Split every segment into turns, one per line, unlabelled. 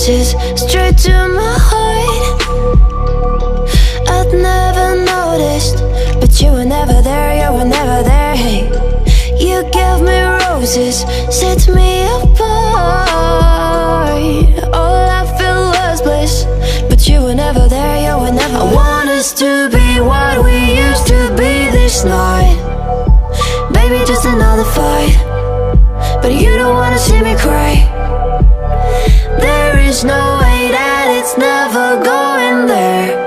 promises straight to my heart. I'd never noticed, but you were never there, you were never there. Hey, you gave me roses, set me apart. All I felt was bliss, but you were never there, you were never there. I want us to be what we used to be this night. Baby, just another fight, but you don't wanna see me cry. There is no way that it's never going there.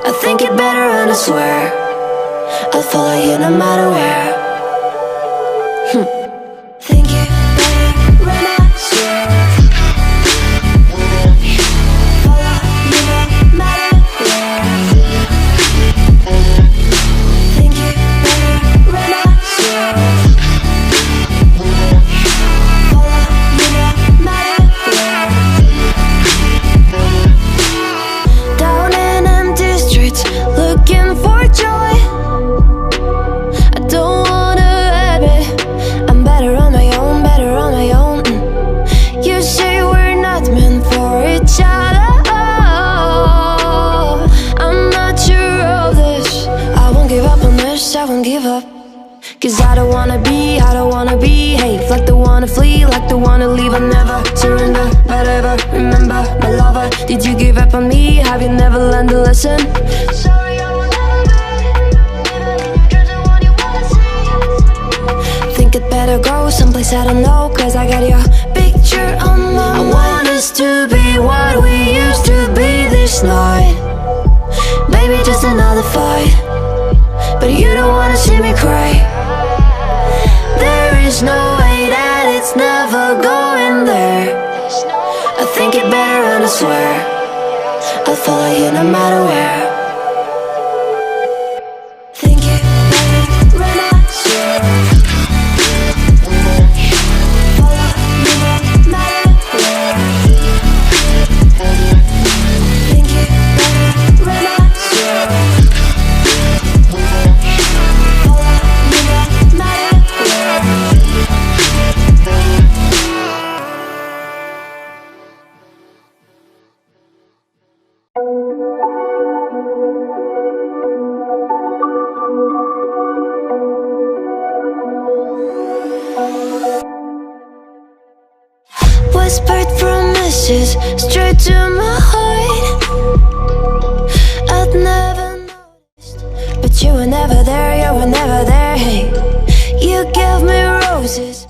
I think it better and I swear I'll follow you no matter where. Think it better and I swear follow you no matter where. Think it better and I swear follow you no matter where. Down in empty streets, looking for joy. I don't wanna admit I'm better on my own, better on my own. You say we're not meant for each other. I'm not sure of this. I won't give up on this, I won't give up. Cause I don't wanna be, hey, like the one to flee, like the one to leave. I'll never surrender, but ever remember my lover. Did you give up on me? Have you never learned to listen? Sorry, I will never be, even in your dreams, the one you wanna see. Think it better go someplace I don't know, cause I got your picture on my mind. I want us to be what we used to be this night. Baby, just another fight, but you don't wanna see me cry. There is no way that it's never going there. I think it better and I swear I'll follow you no matter where. Think it better and I swear follow you no matter where. Think it better and I swear follow you no matter where. Whispered promises straight to my heart. I'd never noticed, but you were never there, you were never there. Hey, you gave me roses.